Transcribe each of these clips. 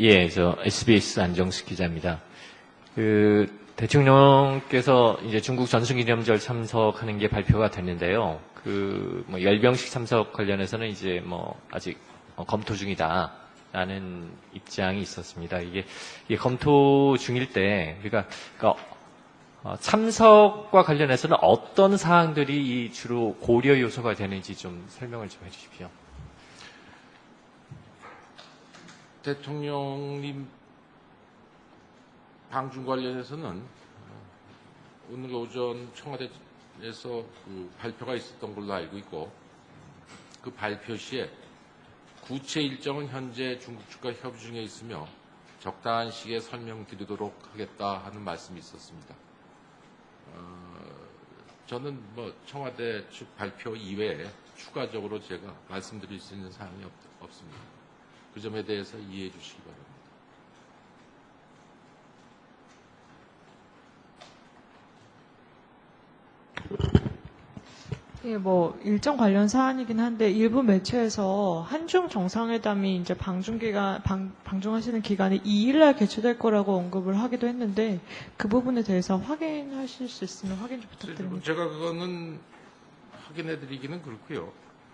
예, 저 SBS 안정숙 기자입니다. 대통령께서 이제 중국 전승기념절 참석하는 게 발표가 됐는데요. 열병식 참석 관련해서는 이제 아직 검토 중이다라는 입장이 있었습니다. 이게 검토 중일 때, 그러니까 참석과 관련해서는 어떤 사항들이 주로 고려 요소가 되는지 좀 설명을 좀 해주십시오. 대통령님 방중 관련해서는 오늘 오전 청와대에서 발표가 있었던 걸로 알고 있고, 그 발표 시에 구체 일정은 현재 중국 측과 협의 중에 있으며 적당한 시기에 설명드리도록 하겠다 하는 말씀이 있었습니다. 저는 청와대 측 발표 이외에 추가적으로 제가 말씀드릴 수 있는 사항이 없습니다. 그 점에 대해서 이해해 주시기 바랍니다. 예, 일정 관련 사안이긴 한데 일부 매체에서 한중 정상회담이 이제 방중하시는 기간이 2일날 개최될 거라고 언급을 하기도 했는데 그 부분에 대해서 확인하실 수 있으면 확인 좀 부탁드립니다. 제가 그거는 확인해 드리기는 그렇고요.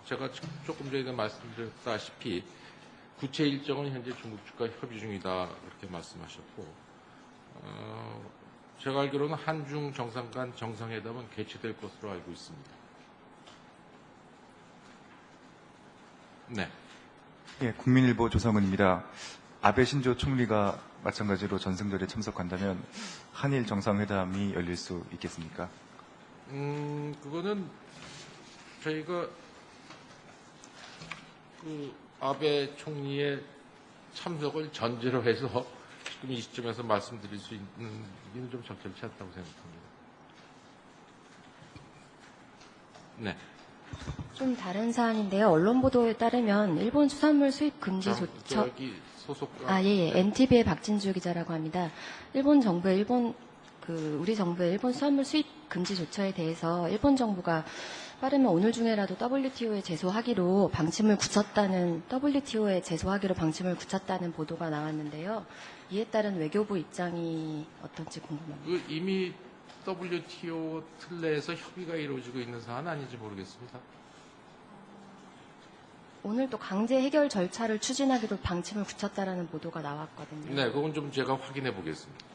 제가 조금 전에 말씀드렸다시피 구체 일정은 현재 중국 측과 협의 중이다 그렇게 말씀하셨고, 제가 알기로는 한중 정상 간 정상회담은 개최될 것으로 알고 있습니다. 네. 예, 국민일보 조성은입니다. 아베 신조 총리가 마찬가지로 전승절에 참석한다면 한일 정상회담이 열릴 수 있겠습니까? 그거는 저희가 아베 총리의 참석을 전제로 해서 지금 이 시점에서 말씀드릴 수 있는 얘기는 좀 적절치 않다고 생각합니다. 네. 좀 다른 사안인데요. 언론 보도에 따르면 일본 수산물 수입 금지 조처. 저기 소속과. NTV의 박진주 기자라고 합니다. 우리 정부의 일본 수산물 수입 금지 조처에 대해서 일본 정부가 빠르면 오늘 중에라도 WTO에 제소하기로 방침을 굳혔다는 보도가 나왔는데요. 이에 따른 외교부 입장이 어떤지 궁금합니다. 이미 WTO 틀내에서 협의가 이루어지고 있는 사안 아닌지 모르겠습니다. 오늘 또 강제 해결 절차를 추진하기로 방침을 굳혔다라는 보도가 나왔거든요. 네, 그건 좀 제가 확인해 보겠습니다.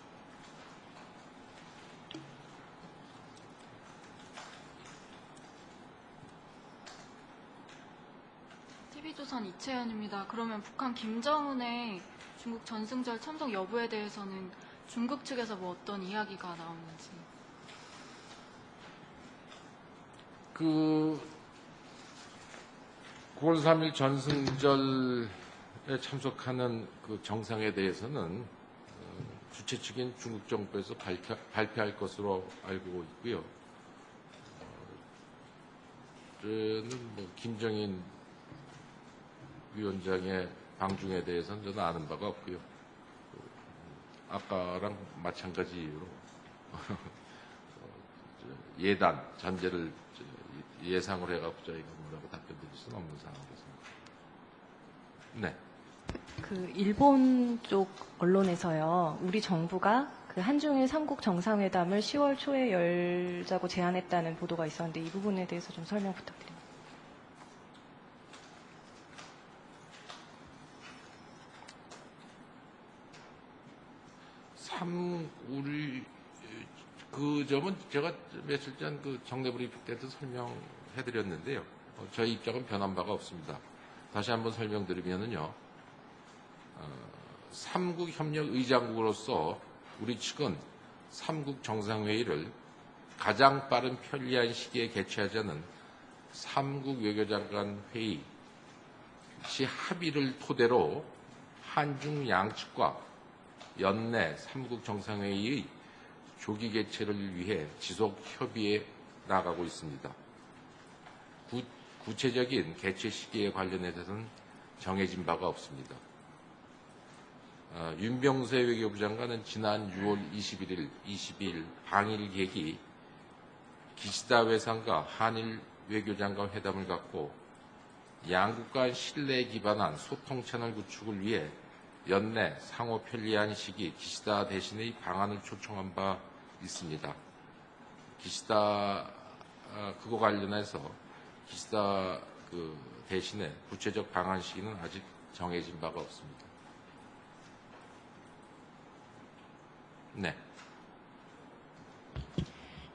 TV조선 이채연입니다. 그러면 북한 김정은의 중국 전승절 참석 여부에 대해서는 중국 측에서 어떤 이야기가 나오는지. 9월 3일 전승절에 참석하는 정상에 대해서는 주최 측인 중국 정부에서 발표할 것으로 알고 있고요. 저는 김정인 위원장의 방중에 대해서는 저는 아는 바가 없고요. 아까랑 마찬가지 이유로 예단, 전제를 예상을 해갖고 저희가 뭐라고 답변 드릴 수는 없는 상황이겠습니다. 네. 일본 쪽 언론에서요, 우리 정부가 한중일 3국 정상회담을 10월 초에 열자고 제안했다는 보도가 있었는데 이 부분에 대해서 좀 설명 부탁드립니다. 우리 그 점은 제가 며칠 전 정례 브리핑 때도 설명해드렸는데요. 저희 입장은 변한 바가 없습니다. 다시 한번 설명드리면은요, 3국 협력 의장국으로서 우리 측은 3국 정상회의를 가장 빠른 편리한 시기에 개최하자는 3국 외교장관 회의 시 합의를 토대로 한중 양측과 연내 3국 정상회의의 조기 개최를 위해 지속 협의해 나가고 있습니다. 구체적인 개최 시기에 관련해서는 정해진 바가 없습니다. 윤병세 외교부 장관은 지난 6월 21일, 22일 방일 계기 기시다 외상과 한일 외교장관 회담을 갖고 양국 간 신뢰에 기반한 소통 채널 구축을 위해 연내 상호 편리한 시기 기시다 대신의 방안을 초청한 바 있습니다. 기시다 그거 관련해서 기시다 그 대신에 구체적 방안 시기는 아직 정해진 바가 없습니다. 네.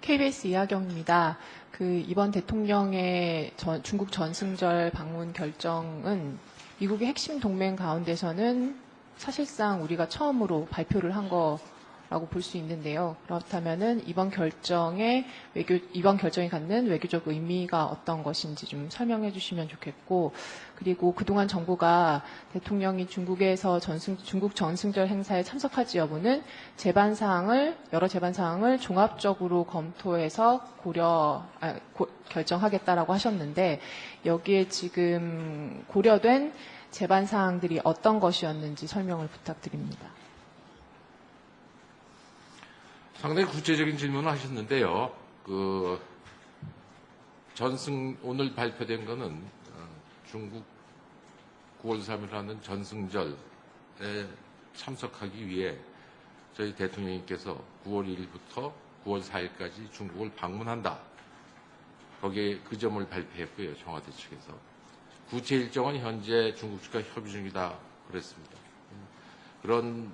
KBS 이하경입니다. 이번 대통령의 중국 전승절 방문 결정은 미국의 핵심 동맹 가운데서는 사실상 우리가 처음으로 발표를 한 거라고 볼 수 있는데요. 그렇다면은 이번 결정이 갖는 외교적 의미가 어떤 것인지 좀 설명해 주시면 좋겠고, 그리고 그동안 정부가 대통령이 중국에서 중국 전승절 행사에 참석할지 여부는 여러 재반 사항을 종합적으로 검토해서 결정하겠다라고 하셨는데, 여기에 지금 고려된 재반 사항들이 어떤 것이었는지 설명을 부탁드립니다. 상당히 구체적인 질문을 하셨는데요. 오늘 발표된 거는 중국 9월 3일 하는 전승절에 참석하기 위해 저희 대통령님께서 9월 1일부터 9월 4일까지 중국을 방문한다. 거기에 그 점을 발표했고요. 청와대 측에서. 구체 일정은 현재 중국 측과 협의 중이다 그랬습니다. 그런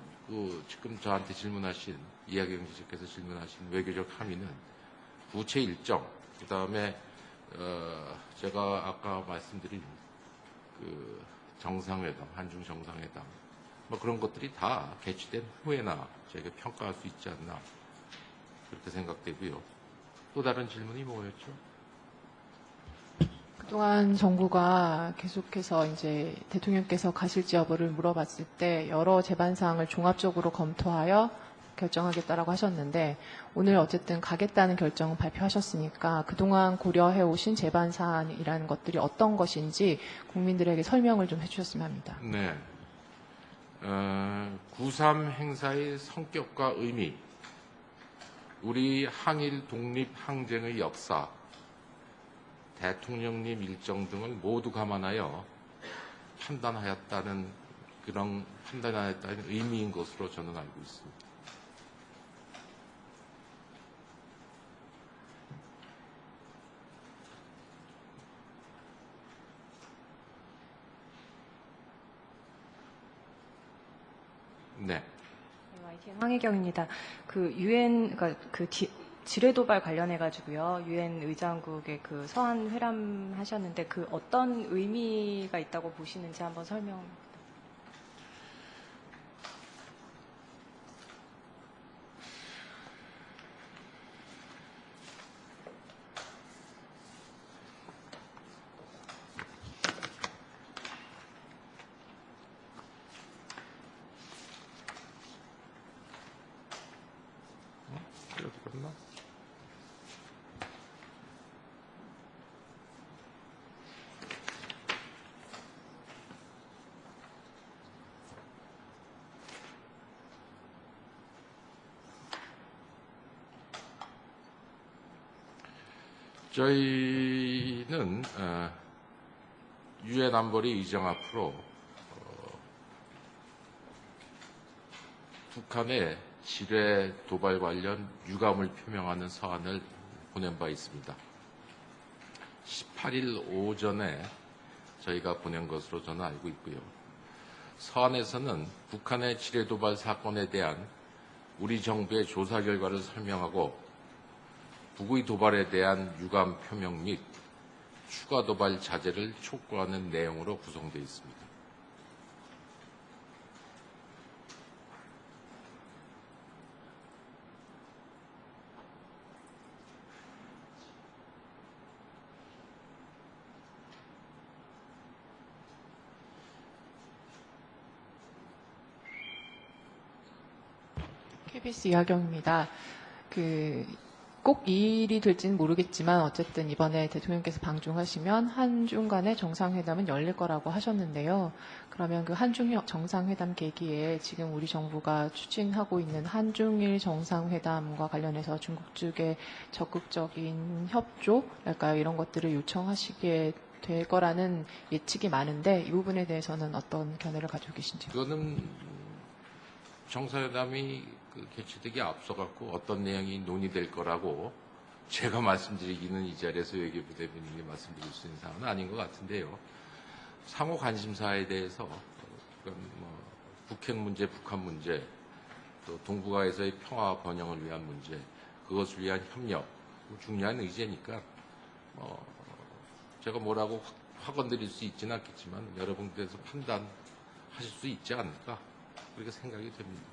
지금 저한테 질문하신 이하경 지사께서 질문하신 외교적 함의는 구체 일정, 그 다음에 제가 아까 말씀드린 정상회담, 한중 정상회담, 뭐 그런 것들이 다 개최된 후에나 저희가 평가할 수 있지 않나 그렇게 생각되고요. 또 다른 질문이 뭐였죠? 그동안 정부가 계속해서 이제 대통령께서 가실지 여부를 물어봤을 때 여러 재반 사항을 종합적으로 검토하여 결정하겠다라고 하셨는데, 오늘 어쨌든 가겠다는 결정을 발표하셨으니까 그동안 고려해 오신 재반 사안이라는 것들이 어떤 것인지 국민들에게 설명을 좀 해주셨으면 합니다. 네. 9.3 행사의 성격과 의미, 우리 항일 독립 항쟁의 역사, 대통령님 일정 등을 모두 감안하여 판단하였다는 의미인 것으로 저는 알고 있습니다. 네. YTN 황혜경입니다. 그러니까 지뢰 도발 관련해 가지고요. 유엔 의장국의 서한 회람 하셨는데 어떤 의미가 있다고 보시는지 한번 설명. 그렇나? 저희는 유엔 안보리 의장 앞으로 북한의 지뢰 도발 관련 유감을 표명하는 서한을 보낸 바 있습니다. 18일 오전에 저희가 보낸 것으로 저는 알고 있고요. 서한에서는 북한의 지뢰 도발 사건에 대한 우리 정부의 조사 결과를 설명하고 북의 도발에 대한 유감 표명 및 추가 도발 자제를 촉구하는 내용으로 구성되어 있습니다. KBS 이하경입니다. 꼭 이 일이 될지는 모르겠지만 어쨌든 이번에 대통령께서 방중하시면 한중 간의 정상회담은 열릴 거라고 하셨는데요. 그러면 한중 정상회담 계기에 지금 우리 정부가 추진하고 있는 한중일 정상회담과 관련해서 중국 측의 적극적인 협조랄까요? 이런 것들을 요청하시게 될 거라는 예측이 많은데 이 부분에 대해서는 어떤 견해를 가지고 계신지요? 그거는 정상회담이 개최되기 앞서갖고 어떤 내용이 논의될 거라고 제가 말씀드리기는 이 자리에서 외교부 대변인이 말씀드릴 수 있는 사안은 아닌 것 같은데요. 상호 관심사에 대해서 북핵 문제, 북한 문제, 또 동북아에서의 평화 번영을 위한 문제, 그것을 위한 협력, 중요한 의제니까 제가 뭐라고 확언드릴 수 있지는 않겠지만 여러분께서 판단하실 수 있지 않을까 그렇게 생각이 됩니다.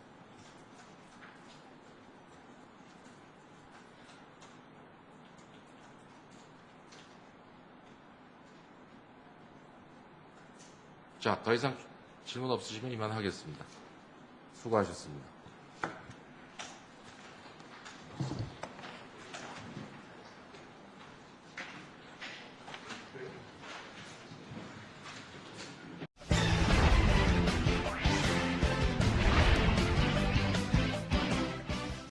자, 더 이상 질문 없으시면 이만하겠습니다. 수고하셨습니다.